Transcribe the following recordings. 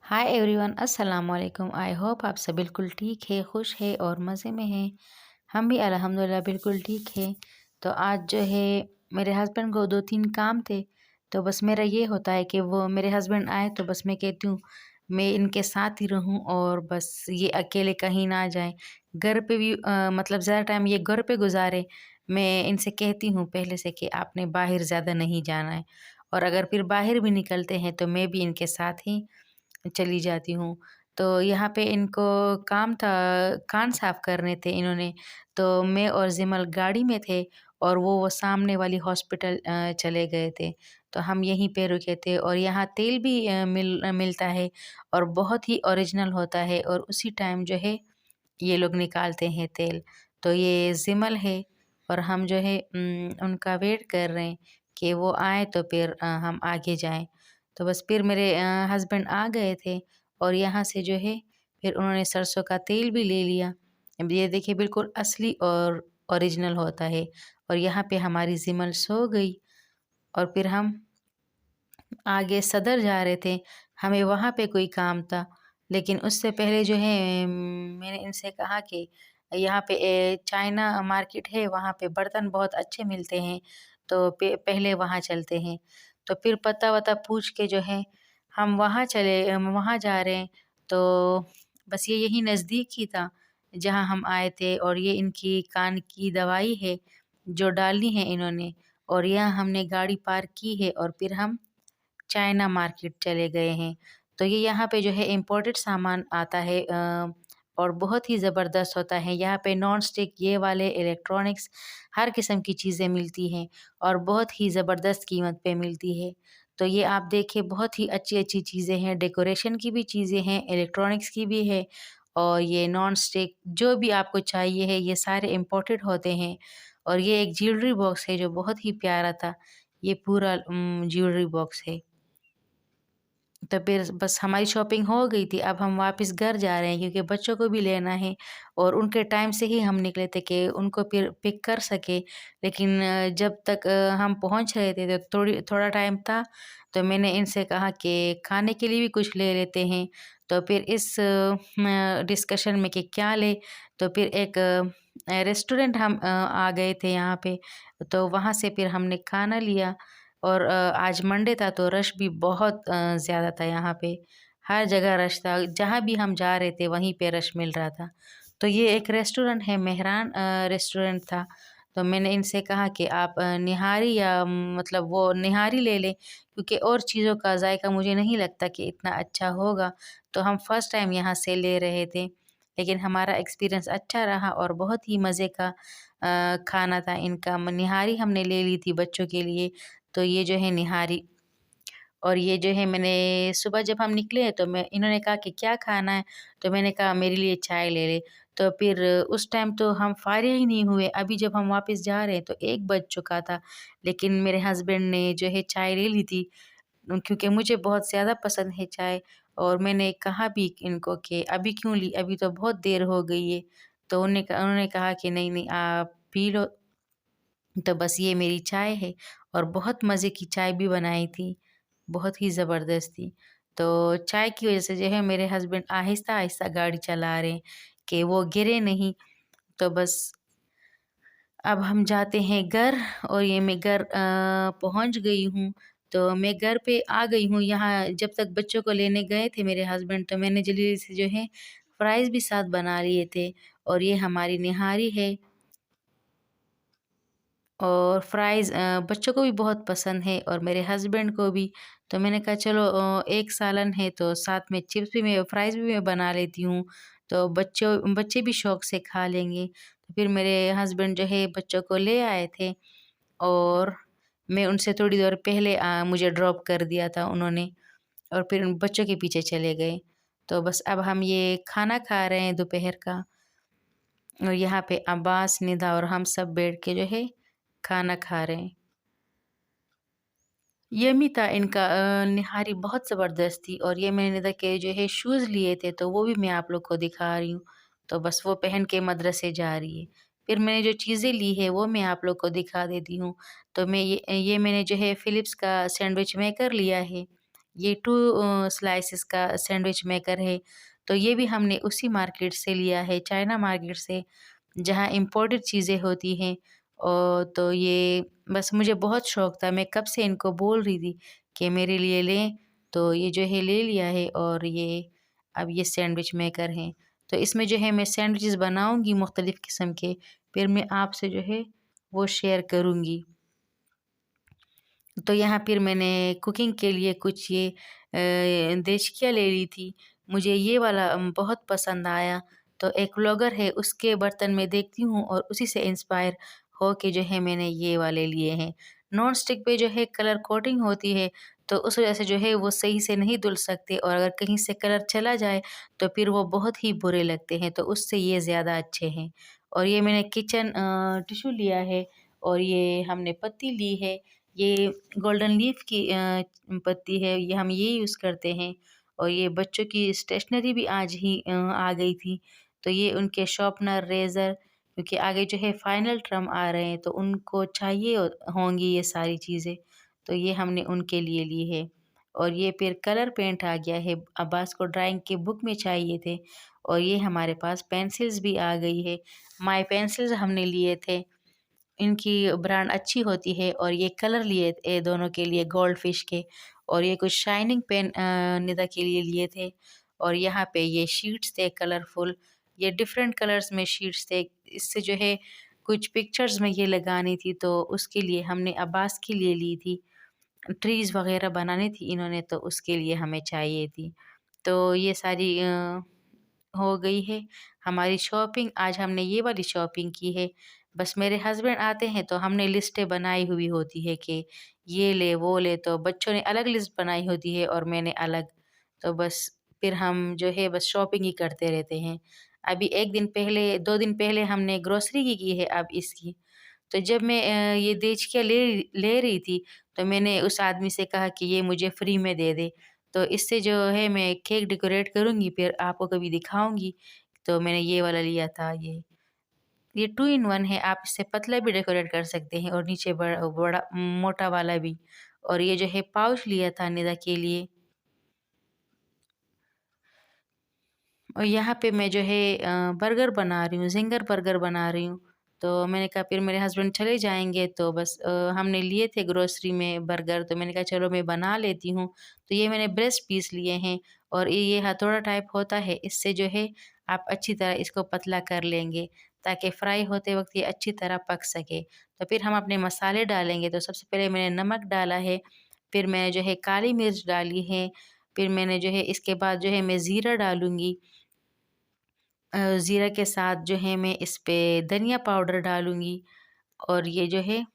Hi everyone, अस्सलाम वालेकुम। I hope आप सब बिल्कुल ठीक है, खुश है और मज़े में हैं। हम भी अल्हम्दुलिल्लाह बिल्कुल ठीक है। तो आज जो है मेरे हस्बैंड को 2-3 काम थे। तो बस मेरा ये होता है कि वो मेरे हस्बैंड आए तो बस मैं कहती हूँ मैं इनके साथ ही रहूँ और बस ये अकेले कहीं ना जाएँ। घर पे भी मतलब ज़्यादा टाइम ये घर पे गुज़ारे। मैं इनसे कहती हूँ पहले से कि आपने बाहर ज़्यादा नहीं जाना है, और अगर फिर बाहर भी निकलते हैं तो मैं भी इनके साथ ही चली जाती हूँ। तो यहाँ पे इनको काम था, कान साफ़ करने थे इन्होंने, तो मैं और ज़िमल गाड़ी में थे और वो सामने वाली हॉस्पिटल चले गए थे। तो हम यहीं पे रुके थे और यहाँ तेल भी मिलता है और बहुत ही ओरिजिनल होता है, और उसी टाइम जो है ये लोग निकालते हैं तेल। तो ये ज़िमल है और हम जो है उनका वेट कर रहे हैं कि वो आएँ तो फिर हम आगे जाएँ। तो बस फिर मेरे हस्बैंड आ गए थे और यहाँ से जो है फिर उन्होंने सरसों का तेल भी ले लिया। अब ये देखिए बिल्कुल असली और ओरिजिनल होता है। और यहाँ पे हमारी ज़िमल सो गई और फिर हम आगे सदर जा रहे थे, हमें वहाँ पे कोई काम था। लेकिन उससे पहले जो है मैंने इनसे कहा कि यहाँ पे चाइना मार्केट है, वहाँ पे बर्तन बहुत अच्छे मिलते हैं, तो पहले वहाँ चलते हैं। तो फिर पता-वता पूछ के जो है हम वहाँ जा रहे हैं। तो बस ये यहीं नज़दीक ही था जहाँ हम आए थे, और ये इनकी कान की दवाई है जो डालनी है इन्होंने, और यहाँ हमने गाड़ी पार्क की है और फिर हम चाइना मार्केट चले गए हैं। तो ये यहाँ पे जो है इम्पोर्टेड सामान आता है और बहुत ही ज़बरदस्त होता है। यहाँ पे नॉन स्टिक ये वाले इलेक्ट्रॉनिक्स हर किस्म की चीज़ें मिलती हैं और बहुत ही ज़बरदस्त कीमत पे मिलती है। तो ये आप देखिए बहुत ही अच्छी-अच्छी चीज़ें हैं, डेकोरेशन की भी चीज़ें हैं, इलेक्ट्रॉनिक्स की भी है, और ये नॉन स्टिक जो भी आपको चाहिए है ये सारे इम्पोर्टेड होते हैं। और ये एक ज्वेलरी बॉक्स है जो बहुत ही प्यारा था। ये पूरा ज्वेलरी बॉक्स है। तो फिर बस हमारी शॉपिंग हो गई थी, अब हम वापस घर जा रहे हैं क्योंकि बच्चों को भी लेना है, और उनके टाइम से ही हम निकले थे कि उनको फिर पिक कर सकें। लेकिन जब तक हम पहुँच रहे थे तो थोड़ा टाइम था, तो मैंने इनसे कहा कि खाने के लिए भी कुछ ले लेते हैं। तो फिर इस डिस्कशन में कि क्या लें, तो फिर एक रेस्टोरेंट हम आ गए थे यहाँ पे, तो वहाँ से फिर हमने खाना लिया। और आज मंडे था तो रश भी बहुत ज़्यादा था यहाँ पे, हर जगह रश था, जहाँ भी हम जा रहे थे वहीं पे रश मिल रहा था। तो ये एक रेस्टोरेंट है, मेहरान रेस्टोरेंट था। तो मैंने इनसे कहा कि आप निहारी या मतलब वो निहारी ले लें, क्योंकि और चीज़ों का जायका मुझे नहीं लगता कि इतना अच्छा होगा। तो हम फर्स्ट टाइम यहाँ से ले रहे थे, लेकिन हमारा एक्सपीरियंस अच्छा रहा और बहुत ही मज़े का खाना था इनका। निहारी हमने ले ली थी बच्चों के लिए, तो ये जो है निहारी। और ये जो है मैंने सुबह जब हम निकले तो मैं इन्होंने कहा कि क्या खाना है? तो मैंने कहा मेरे लिए चाय ले ले। तो फिर उस टाइम तो हम फ़ारिग ही नहीं हुए, अभी जब हम वापस जा रहे हैं तो 1 बज चुका था। लेकिन मेरे हस्बैंड ने जो है चाय ले ली थी, क्योंकि मुझे बहुत ज़्यादा पसंद है चाय, और मैंने कहा भी इनको कि अभी क्यों ली? अभी तो बहुत देर हो गई है। तो उन्होंने कहा कि नहीं-नहीं आप पी लो। तो बस ये मेरी चाय है, और बहुत मज़े की चाय भी बनाई थी, बहुत ही ज़बरदस्त थी। तो चाय की वज़ह से जो है मेरे हस्बैंड आहिस्ता-आहिस्ता गाड़ी चला रहे हैं कि वो गिरे नहीं। तो बस अब हम जाते हैं घर, और ये मैं घर पहुँच गई हूँ। तो मैं घर पे आ गई हूँ, यहाँ जब तक बच्चों को लेने गए थे मेरे हस्बैंड, तो मैंने जल्दी से जो है फ्राइज़ भी साथ बना लिए थे, और ये हमारी निहारी है। और फ्राइज़ बच्चों को भी बहुत पसंद है और मेरे हस्बैंड को भी। तो मैंने कहा चलो एक सालन है तो साथ में चिप्स भी मैं फ्राइज़ भी मैं बना लेती हूँ, तो बच्चे भी शौक से खा लेंगे। तो फिर मेरे हस्बैंड जो है बच्चों को ले आए थे, और मैं उनसे थोड़ी देर पहले मुझे ड्रॉप कर दिया था उन्होंने, और फिर उन बच्चों के पीछे चले गए। तो बस अब हम ये खाना खा रहे हैं दोपहर का, और यहाँ पे अब्बास, निदा और हम सब बैठ के जो है खाना खा रहे हैं। यम्मी था इनका निहारी बहुत ज़बरदस्त थी, और ये मैंने निदा के जो है शूज़ लिए थे तो वो भी मैं आप लोग को दिखा रही हूँ। तो बस वो पहन के मदरसे जा रही है। फिर मैंने जो चीज़ें ली है वो मैं आप लोग को दिखा देती हूँ। तो मैं ये मैंने जो है फ़िलिप्स का सैंडविच मेकर लिया है। ये 2 स्लाइसेस का सैंडविच मेकर है। तो ये भी हमने उसी मार्केट से लिया है, चाइना मार्केट से, जहाँ इम्पोर्टेड चीज़ें होती हैं। तो ये बस मुझे बहुत शौक था, मैं कब से इनको बोल रही थी कि मेरे लिए लें, तो ये जो है ले लिया है। और ये अब ये सैंडविच मेकर हैं। तो इसमें जो है मैं सैंडविचेस बनाऊँगी मुख्तलिफ़ किस्म के, फिर मैं आपसे जो है वो शेयर करूँगी। तो यहाँ फिर मैंने कुकिंग के लिए कुछ ये देचकियाँ ले ली थी। मुझे ये वाला बहुत पसंद आया। तो एक व्लॉगर है, उसके बर्तन मैं देखती हूँ और उसी से इंस्पायर हो के जो है मैंने ये वाले लिए हैं। नॉन स्टिक पे जो है कलर कोटिंग होती है, तो उस वजह से जो है वो सही से नहीं धुल सकते, और अगर कहीं से कलर चला जाए तो फिर वो बहुत ही बुरे लगते हैं, तो उससे ये ज़्यादा अच्छे हैं। और ये मैंने किचन टिश्यू लिया है, और ये हमने पत्ती ली है। ये गोल्डन लीफ की पत्ती है, ये हम ये यूज़ करते हैं। और ये बच्चों की स्टेशनरी भी आज ही आ गई थी। तो ये उनके शार्पनर, रेज़र, क्योंकि आगे जो है फाइनल टर्म आ रहे हैं, तो उनको चाहिए होंगी ये सारी चीज़ें। तो ये हमने उनके लिए ली है। और ये फिर कलर पेंट आ गया है, अब्बास को ड्राइंग की बुक में चाहिए थे। और ये हमारे पास पेंसिल्स भी आ गई है। माय पेंसिल्स हमने लिए थे, इनकी ब्रांड अच्छी होती है। और ये कलर लिए थे दोनों के लिए गोल्ड फिश के। और ये कुछ शाइनिंग पेन निदा के लिए लिए थे। और यहाँ पे ये शीट्स थे कलरफुल, ये डिफरेंट कलर्स में शीट्स थे। इससे जो है कुछ पिक्चर्स में ये लगानी थी, तो उसके लिए हमने अब्बास के लिए ली थी। ट्रीज़ वग़ैरह बनानी थी इन्होंने, तो उसके लिए हमें चाहिए थी। तो ये सारी हो गई है हमारी शॉपिंग। आज हमने ये वाली शॉपिंग की है। बस मेरे हस्बैंड आते हैं तो हमने लिस्टें बनाई हुई होती है कि ये ले, वो ले, तो बच्चों ने अलग लिस्ट बनाई होती है और मैंने अलग। तो बस फिर हम जो है बस शॉपिंग ही करते रहते हैं। अभी 1 दिन पहले, 2 दिन पहले हमने ग्रोसरी की है अब इसकी। तो जब मैं ये देख के ले ले रही थी, तो मैंने उस आदमी से कहा कि ये मुझे फ्री में दे दे। तो इससे जो है मैं केक डेकोरेट करूँगी, फिर आपको कभी दिखाऊँगी। तो मैंने ये वाला लिया था ये। ये 2 इन 1 है, आप इससे पतला भी डेकोरेट कर सकते हैं और नीचे बड़ा मोटा वाला भी। और ये जो है पाउच लिया था निदा के लिए। और यहाँ पे मैं जो है बर्गर बना रही हूँ, ज़िंगर बर्गर बना रही हूँ। तो मैंने कहा फिर मेरे हस्बैंड चले जाएँगे, तो बस हमने लिए थे ग्रोसरी में बर्गर, तो मैंने कहा चलो मैं बना लेती हूँ। तो ये मैंने ब्रेस्ट पीस लिए हैं, और ये हथौड़ा टाइप होता है, इससे जो है आप अच्छी तरह इसको पतला कर लेंगे, ताकि फ्राई होते वक़्त ये अच्छी तरह पक सके। तो फिर हम अपने मसाले डालेंगे, तो सबसे पहले मैंने नमक डाला है, फिर मैंने जो है काली मिर्च डाली है, फिर मैंने जो है इसके बाद जो है मैं ज़ीरा डालूँगी। ज़ीरा के साथ जो है मैं इस पे धनिया पाउडर डालूँगी। और ये जो है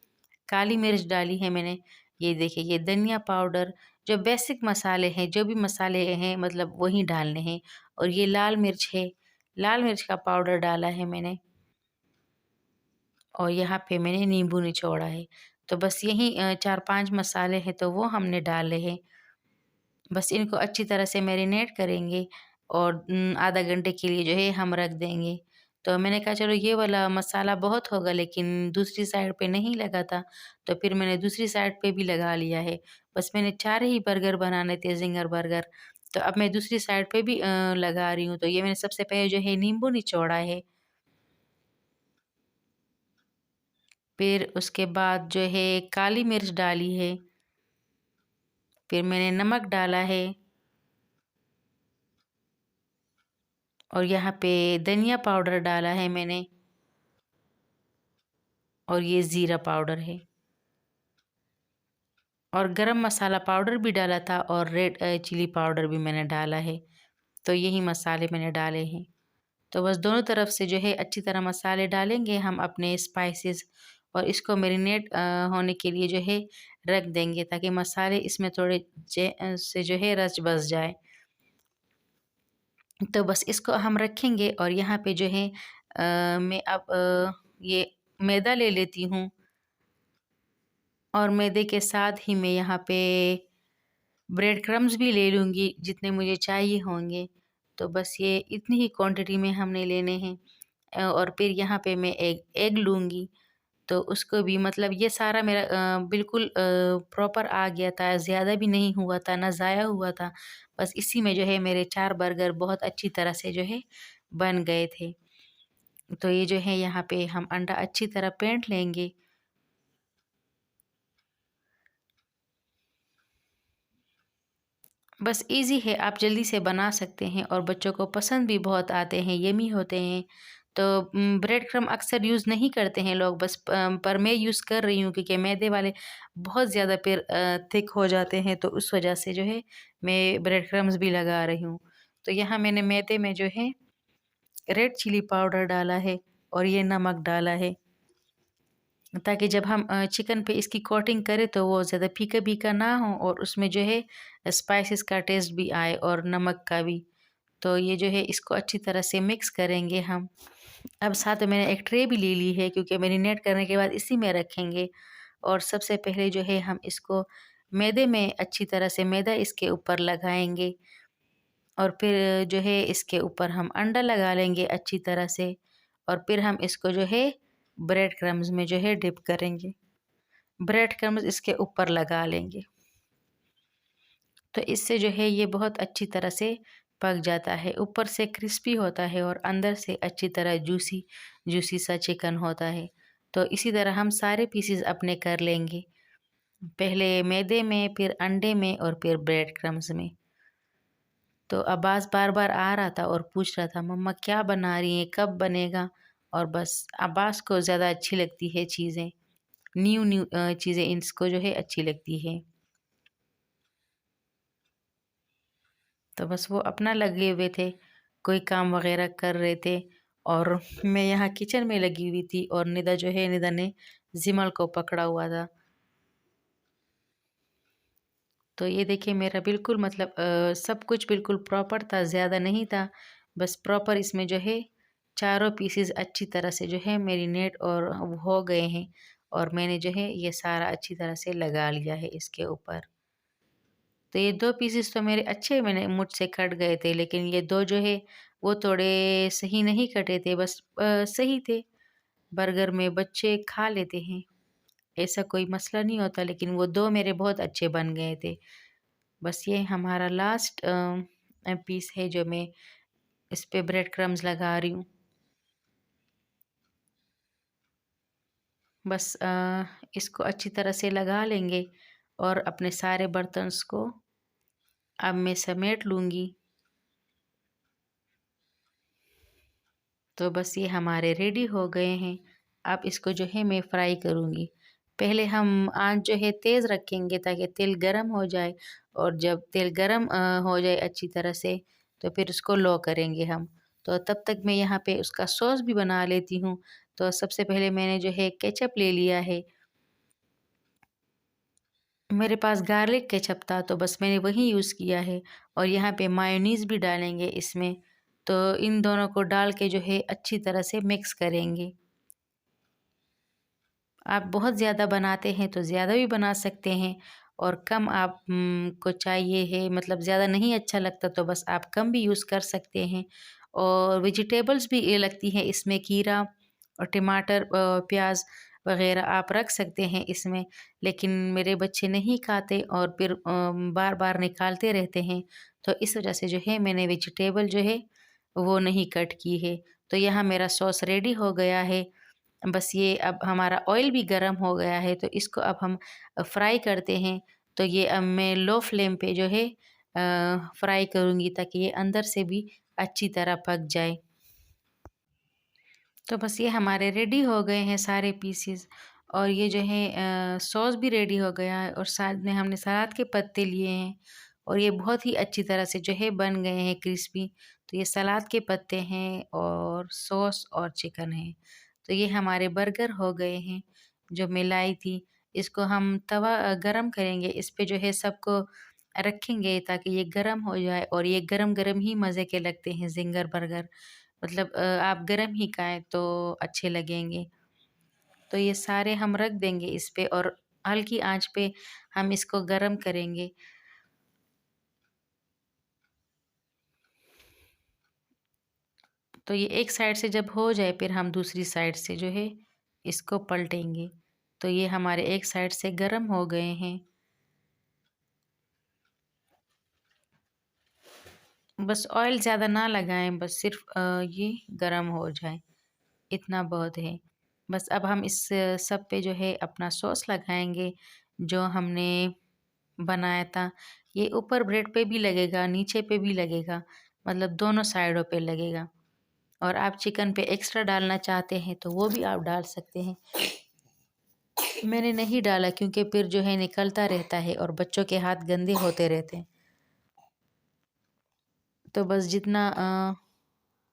काली मिर्च डाली है मैंने। ये देखिए, ये धनिया पाउडर, जो बेसिक मसाले हैं, जो भी मसाले हैं मतलब वही डालने हैं। और ये लाल मिर्च है, लाल मिर्च का पाउडर डाला है मैंने। और यहाँ पे मैंने नींबू निचोड़ा है। तो बस यही 4-5 मसाले हैं, तो वो हमने डाले हैं। बस इनको अच्छी तरह से मैरिनेट करेंगे, और आधा घंटे के लिए जो है हम रख देंगे। तो मैंने कहा चलो ये वाला मसाला बहुत होगा, लेकिन दूसरी साइड पे नहीं लगा था, तो फिर मैंने दूसरी साइड पे भी लगा लिया है। बस मैंने 4 ही बर्गर बनाने थे, ज़िंगर बर्गर। तो अब मैं दूसरी साइड पे भी लगा रही हूँ। तो ये मैंने सबसे पहले जो है नींबू निचोड़ा है, फिर उसके बाद जो है काली मिर्च डाली है, फिर मैंने नमक डाला है, और यहाँ पे धनिया पाउडर डाला है मैंने, और ये ज़ीरा पाउडर है, और गरम मसाला पाउडर भी डाला था, और रेड चिली पाउडर भी मैंने डाला है। तो यही मसाले मैंने डाले हैं। तो बस दोनों तरफ से जो है अच्छी तरह मसाले डालेंगे हम अपने स्पाइसेस, और इसको मैरिनेट होने के लिए जो है रख देंगे, ताकि मसाले इसमें थोड़े से जो है रच बस जाए। तो बस इसको हम रखेंगे, और यहाँ पे जो है मैं अब ये मैदा ले लेती हूँ, और मैदे के साथ ही मैं यहाँ पे ब्रेड क्रम्स भी ले लूँगी, जितने मुझे चाहिए होंगे। तो बस ये इतनी ही क्वांटिटी में हमने लेने हैं। और फिर यहाँ पे मैं एग एग लूँगी। तो उसको भी मतलब ये सारा मेरा बिल्कुल प्रॉपर आ गया था, ज़्यादा भी नहीं हुआ था, ना ज़ाया हुआ था। बस इसी में जो है मेरे 4 बर्गर बहुत अच्छी तरह से जो है बन गए थे। तो ये जो है यहाँ पे हम अंडा अच्छी तरह फेंट लेंगे। बस ईज़ी है, आप जल्दी से बना सकते हैं और बच्चों को पसंद भी बहुत आते हैं, यम्मी होते हैं। तो ब्रेड क्रम्ब अक्सर यूज़ नहीं करते हैं लोग, बस पर मैं यूज़ कर रही हूँ क्योंकि मैदे वाले बहुत ज़्यादा फिर थिक हो जाते हैं, तो उस वजह से जो है मैं ब्रेड क्रम्ब्स भी लगा रही हूँ। तो यहाँ मैंने मैदे में जो है रेड चिली पाउडर डाला है और ये नमक डाला है, ताकि जब हम चिकन पे इसकी कोटिंग करें तो वो ज़्यादा फीका-फीका ना हो और उसमें जो है स्पाइसेस का टेस्ट भी आए और नमक का भी। तो ये जो है इसको अच्छी तरह से मिक्स करेंगे हम। अब साथ में मैंने एक ट्रे भी ले ली है क्योंकि मैरिनेट करने के बाद इसी में रखेंगे। और सबसे पहले जो है हम इसको मैदे में अच्छी तरह से मैदा इसके ऊपर लगाएँगे और फिर जो है इसके ऊपर हम अंडा लगा लेंगे अच्छी तरह से और फिर हम इसको जो है ब्रेड क्रम्ब्स में जो है डिप करेंगे। ब्रेड क्रम्ब्स इसके ऊपर लगा लेंगे। तो इससे जो है ये बहुत अच्छी तरह से पक जाता है, ऊपर से क्रिस्पी होता है और अंदर से अच्छी तरह जूसी जूसी सा चिकन होता है। तो इसी तरह हम सारे पीसेस अपने कर लेंगे, पहले मैदे में, फिर अंडे में और फिर ब्रेड क्रम्ब्स में। तो अब्बास बार-बार आ रहा था और पूछ रहा था, मम्मा क्या बना रही हैं, कब बनेगा? और बस अब्बास को ज़्यादा अच्छी लगती है चीज़ें, न्यू-न्यू चीज़ें इसको जो है अच्छी लगती है। तो बस वो अपना लगे हुए थे, कोई काम वग़ैरह कर रहे थे और मैं यहाँ किचन में लगी हुई थी और निदा जो है, निदा ने ज़िमल को पकड़ा हुआ था। तो ये देखिए मेरा बिल्कुल मतलब सब कुछ बिल्कुल प्रॉपर था, ज़्यादा नहीं था। बस प्रॉपर इसमें जो है चारों पीसेस अच्छी तरह से जो है मैरिनेट और हो गए हैं और मैंने जो है ये सारा अच्छी तरह से लगा लिया है इसके ऊपर। तो ये 2 पीसेस तो मेरे अच्छे मैंने मुझसे कट गए थे, लेकिन ये 2 जो है वो थोड़े सही नहीं कटे थे, बस सही थे। बर्गर में बच्चे खा लेते हैं, ऐसा कोई मसला नहीं होता, लेकिन वो 2 मेरे बहुत अच्छे बन गए थे। बस ये हमारा लास्ट पीस है जो मैं इस पे ब्रेड क्रम्स लगा रही हूँ। बस इसको अच्छी तरह से लगा लेंगे और अपने सारे बर्तन्स को अब मैं समेट लूँगी। तो बस ये हमारे रेडी हो गए हैं। अब इसको जो है मैं फ्राई करूँगी। पहले हम आँच जो है तेज़ रखेंगे ताकि तेल गरम हो जाए और जब तेल गरम हो जाए अच्छी तरह से तो फिर उसको लो करेंगे हम। तो तब तक मैं यहाँ पे उसका सॉस भी बना लेती हूँ। तो सबसे पहले मैंने जो है केचअप ले लिया है। मेरे पास गार्लिक केचअप था तो बस मैंने वही यूज़ किया है और यहाँ पे मायोनीज़ भी डालेंगे इसमें। तो इन दोनों को डाल के जो है अच्छी तरह से मिक्स करेंगे। आप बहुत ज़्यादा बनाते हैं तो ज़्यादा भी बना सकते हैं और कम आप को चाहिए है मतलब ज़्यादा नहीं अच्छा लगता तो बस आप कम भी यूज़ कर सकते हैं। और वेजिटेबल्स भी ये लगती हैं इसमें खीरा और टमाटर प्याज़ वग़ैरह आप रख सकते हैं इसमें। लेकिन मेरे बच्चे नहीं खाते और फिर बार-बार निकालते रहते हैं। तो इस वज़ह से जो है मैंने वेजिटेबल जो है वो नहीं कट की है। तो यहाँ मेरा सॉस रेडी हो गया है। बस ये अब हमारा ऑयल भी गरम हो गया है तो इसको अब हम फ्राई करते हैं। तो ये अब मैं लो फ्लेम पे जो है फ्राई करूँगी ताकि ये अंदर से भी अच्छी तरह पक जाए। तो बस ये हमारे रेडी हो गए हैं सारे पीसेस और ये जो है सॉस भी रेडी हो गया है और साथ में हमने सलाद के पत्ते लिए हैं और ये बहुत ही अच्छी तरह से जो है बन गए हैं क्रिस्पी। तो ये सलाद के पत्ते हैं और सॉस और चिकन है। तो ये हमारे बर्गर हो गए हैं जो मैं लाई थी। इसको हम तवा गरम करेंगे, इस पे जो है सबको रखेंगे ताकि ये गरम हो जाए और ये गरम-गरम ही मज़े के लगते हैं ज़िंगर बर्गर। मतलब आप गरम ही खाएँ तो अच्छे लगेंगे। तो ये सारे हम रख देंगे इस पे और हल्की आँच पे हम इसको गरम करेंगे। तो ये एक साइड से जब हो जाए फिर हम दूसरी साइड से जो है इसको पलटेंगे। तो ये हमारे एक साइड से गर्म हो गए हैं। बस ऑयल ज़्यादा ना लगाएं, बस सिर्फ ये गर्म हो जाए, इतना बहुत है। बस अब हम इस सब पे जो है अपना सॉस लगाएंगे जो हमने बनाया था। ये ऊपर ब्रेड पे भी लगेगा, नीचे पे भी लगेगा, मतलब दोनों साइडों पे लगेगा। और आप चिकन पे एक्स्ट्रा डालना चाहते हैं तो वो भी आप डाल सकते हैं। मैंने नहीं डाला क्योंकि फिर जो है निकलता रहता है और बच्चों के हाथ गंदे होते रहते हैं। तो बस जितना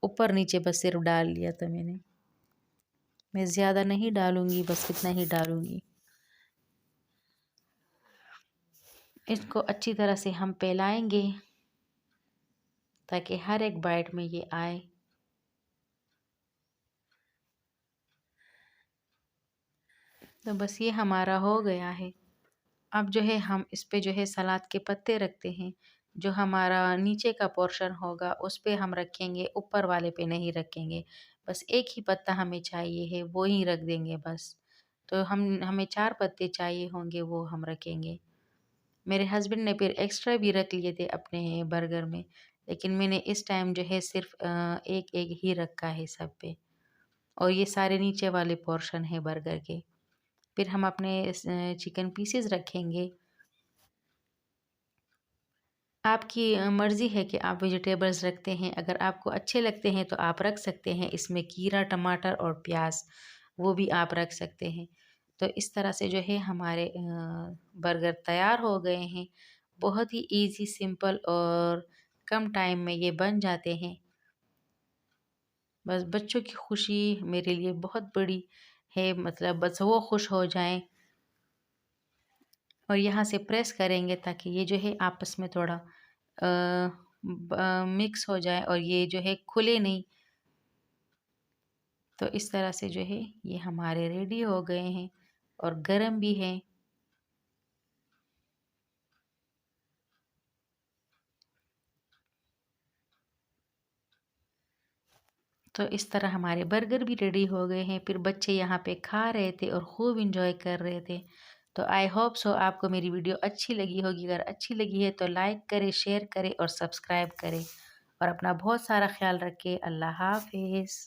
ऊपर नीचे बस सिर्फ डाल लिया था मैंने। मैं ज़्यादा नहीं डालूँगी, बस इतना ही डालूँगी। इसको अच्छी तरह से हम फैलाएँगे ताकि हर एक बाइट में ये आए। तो बस ये हमारा हो गया है। अब जो है हम इस पे जो है सलाद के पत्ते रखते हैं। जो हमारा नीचे का पोर्शन होगा उस पे हम रखेंगे, ऊपर वाले पे नहीं रखेंगे। बस एक ही पत्ता हमें चाहिए है, वो ही रख देंगे बस। तो हमें 4 पत्ते चाहिए होंगे, वो हम रखेंगे। मेरे हस्बैंड ने फिर एक्स्ट्रा भी रख लिए थे अपने बर्गर में, लेकिन मैंने इस टाइम जो है सिर्फ एक-एक ही रखा है सब पे। और ये सारे नीचे वाले पोर्शन है बर्गर के। फिर हम अपने चिकन पीसेस रखेंगे। आपकी मर्ज़ी है कि आप वेजिटेबल्स रखते हैं, अगर आपको अच्छे लगते हैं तो आप रख सकते हैं इसमें खीरा, टमाटर और प्याज़, वो भी आप रख सकते हैं। तो इस तरह से जो है हमारे बर्गर तैयार हो गए हैं। बहुत ही ईज़ी, सिंपल और कम टाइम में ये बन जाते हैं। बस बच्चों की खुशी मेरे लिए बहुत बड़ी है, मतलब बस वो खुश हो जाएँ। और यहाँ से प्रेस करेंगे ताकि ये जो है आपस में थोड़ा मिक्स हो जाए और ये जो है खुले नहीं। तो इस तरह से जो है ये हमारे रेडी हो गए हैं और गरम भी हैं। तो इस तरह हमारे बर्गर भी रेडी हो गए हैं। फिर बच्चे यहाँ पे खा रहे थे और खूब इंजॉय कर रहे थे। तो आई होप सो आपको मेरी वीडियो अच्छी लगी होगी। अगर अच्छी लगी है तो लाइक करें, शेयर करें और सब्सक्राइब करें। और अपना बहुत सारा ख्याल रखें। अल्लाह हाफ़िज़।